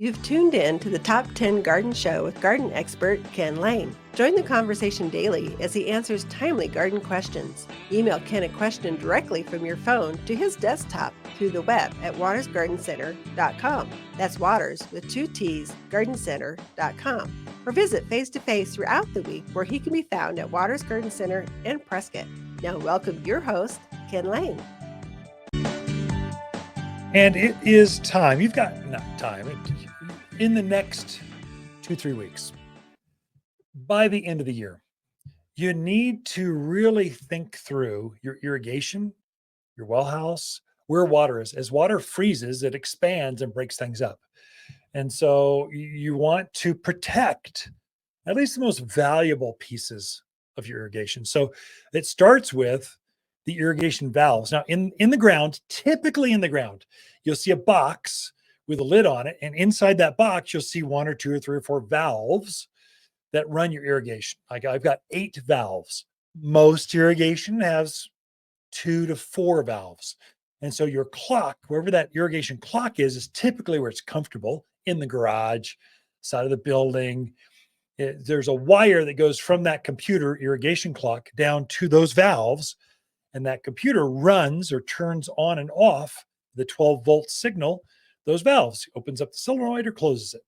You've tuned in to the Top 10 Garden Show with garden expert Ken Lain. Join the conversation daily as he answers timely garden questions. Email Ken a question directly from your phone to his desktop through the web at watersgardencenter.com. That's Waters with 2 T's, gardencenter.com. Or visit face-to-face throughout the week where he can be found at Waters Garden Center in Prescott. Now welcome your host, Ken Lain. And it is time. You've got not time. In the next 2-3 weeks, by the end of the year, you need to really think through your irrigation, your well house, where water is. As water freezes, it expands and breaks things up. And so you want to protect at least the most valuable pieces of your irrigation. So it starts with the irrigation valves. Now, in the ground, typically in the ground, you'll see a box with a lid on it. And inside that box, you'll see 1 or 2 or 3 or 4 valves that run your irrigation. Like I've got 8 valves. Most irrigation has 2 to 4 valves. And so your clock, wherever that irrigation clock is typically where it's comfortable, in the garage, side of the building. There's a wire that goes from that computer irrigation clock down to those valves. And that computer runs or turns on and off the 12-volt signal, those valves, opens up the solenoid or closes it.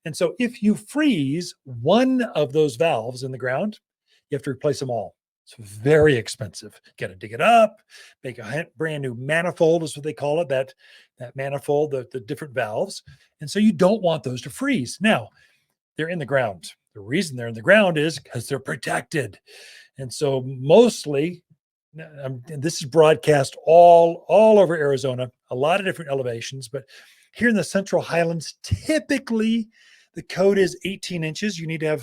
And so if you freeze one of those valves in the ground, you have to replace them all. It's very expensive. You got to dig it up, make a brand new manifold is what they call it, that manifold, the different valves. And so you don't want those to freeze. Now, they're in the ground. The reason they're in the ground is because they're protected. And so mostly, this is broadcast all over Arizona, a lot of different elevations, but here in the Central Highlands, typically the code is 18 inches. You need to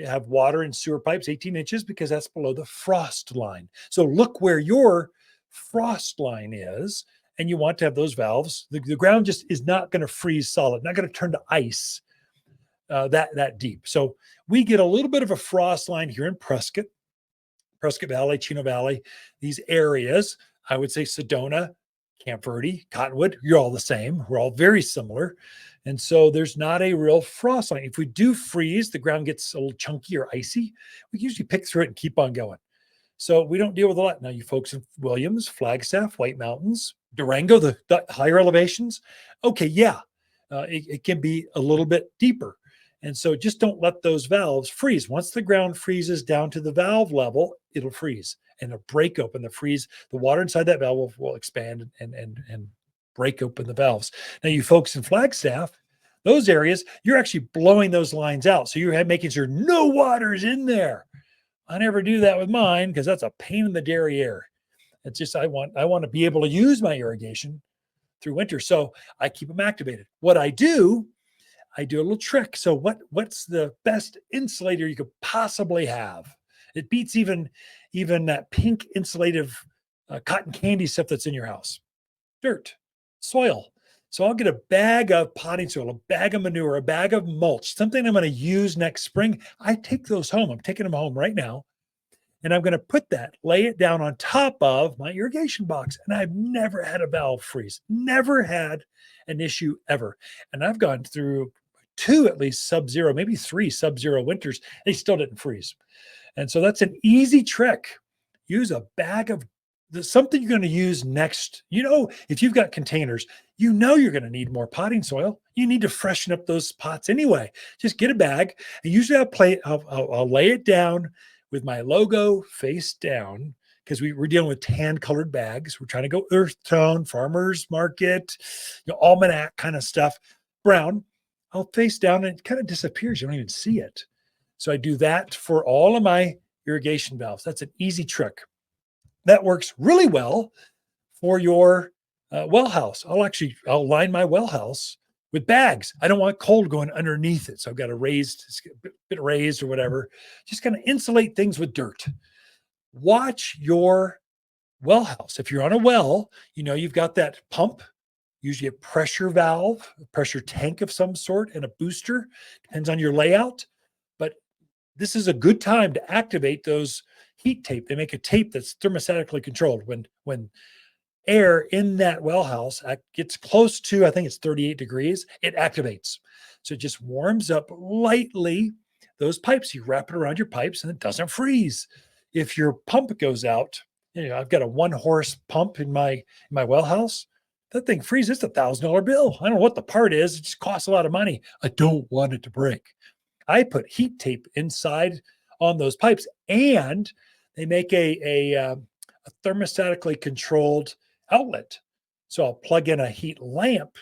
have water and sewer pipes 18 inches because that's below the frost line. So look where your frost line is, and you want to have those valves. The ground just is not going to freeze solid, not going to turn to ice that deep. So we get a little bit of a frost line here in Prescott Valley, Chino Valley, these areas. I would say Sedona, Camp Verde, Cottonwood, you're all the same. We're all very similar. And so there's not a real frost line. If we do freeze, the ground gets a little chunky or icy, we usually pick through it and keep on going. So we don't deal with a lot. Now, you folks in Williams, Flagstaff, White Mountains, Durango, the higher elevations, okay, yeah, it can be a little bit deeper. And so just don't let those valves freeze. Once the ground freezes down to the valve level, it'll freeze and it'll break open. The water inside that valve will expand and break open the valves. Now, you folks in Flagstaff, those areas, you're actually blowing those lines out. So you're making sure no water's in there. I never do that with mine because that's a pain in the derriere. It's just, I want to be able to use my irrigation through winter. So I keep them activated. What I do a little trick. So what's the best insulator you could possibly have? It beats even that pink insulative cotton candy stuff that's in your house. Dirt, soil. So I'll get a bag of potting soil, a bag of manure, a bag of mulch, something I'm going to use next spring. I take those home. I'm taking them home right now. And I'm going to lay it down on top of my irrigation box. And I've never had a valve freeze, never had an issue ever. And I've gone through 2 at least sub-zero, maybe 3 sub-zero winters. They still didn't freeze. And so that's an easy trick. Use a bag of something you're going to use next. If you've got containers, you're going to need more potting soil. You need to freshen up those pots anyway. Just get a bag. And usually I'll lay it down with my logo face down because we're dealing with tan colored bags. We're trying to go earth tone, farmer's market, almanac kind of stuff. Brown. I'll face down and it kind of disappears. You don't even see it. So I do that for all of my irrigation valves. That's an easy trick. That works really well for your well house. I'll line my well house with bags. I don't want cold going underneath it. So I've got a bit raised or whatever. Just kind of insulate things with dirt. Watch your well house. If you're on a well, you've got that pump, usually a pressure valve, a pressure tank of some sort, and a booster. Depends on your layout. But this is a good time to activate those heat tape. They make a tape that's thermostatically controlled. When air in that well house gets close to, I think it's 38 degrees, it activates. So it just warms up lightly those pipes. You wrap it around your pipes and it doesn't freeze. If your pump goes out, I've got a 1-horse pump in my well house. That thing freezes. It's $1,000 bill. I don't know what the part is. It just costs a lot of money. I don't want it to break. I put heat tape inside on those pipes, and they make a thermostatically controlled outlet. So I'll plug in a heat lamp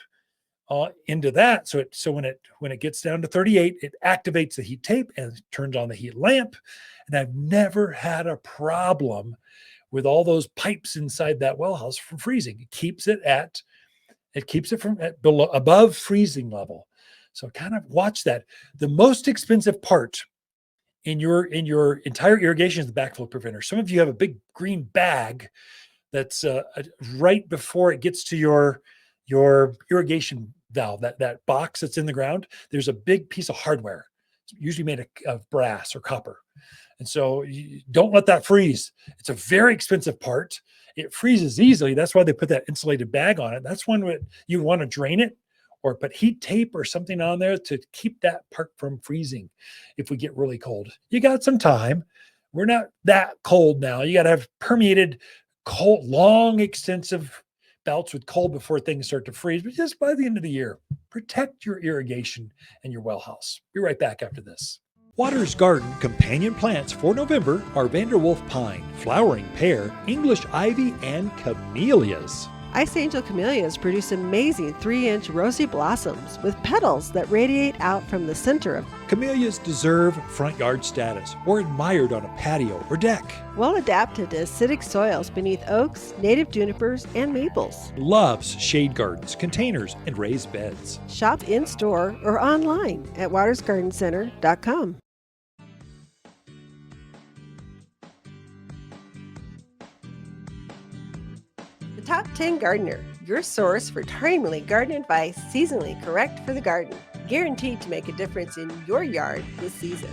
into that. So when it gets down to 38, it activates the heat tape and turns on the heat lamp. And I've never had a problem with all those pipes inside that well house from freezing. It keeps it from below, above freezing level. So kind of watch that. The most expensive part in your entire irrigation is the backflow preventer. Some of you have a big green bag that's right before it gets to your irrigation valve, that box that's in the ground. There's a big piece of hardware, it's usually made of brass or copper. And so you don't let that freeze. It's a very expensive part. It freezes easily. That's why they put that insulated bag on it. That's when you want to drain it or put heat tape or something on there to keep that part from freezing if we get really cold. You got some time. We're not that cold now. You got to have permeated cold, long, extensive bouts with cold before things start to freeze. But just by the end of the year, protect your irrigation and your well house. Be right back after this. Waters Garden companion plants for November are Vanderwolf pine, flowering pear, English ivy, and camellias. Ice Angel camellias produce amazing 3-inch rosy blossoms with petals that radiate out from the center of. Camellias deserve front yard status or admired on a patio or deck. Well adapted to acidic soils beneath oaks, native junipers, and maples. Loves shade gardens, containers, and raised beds. Shop in-store or online at watersgardencenter.com. The Top 10 Gardener, your source for timely garden advice seasonally correct for the garden. Guaranteed to make a difference in your yard this season.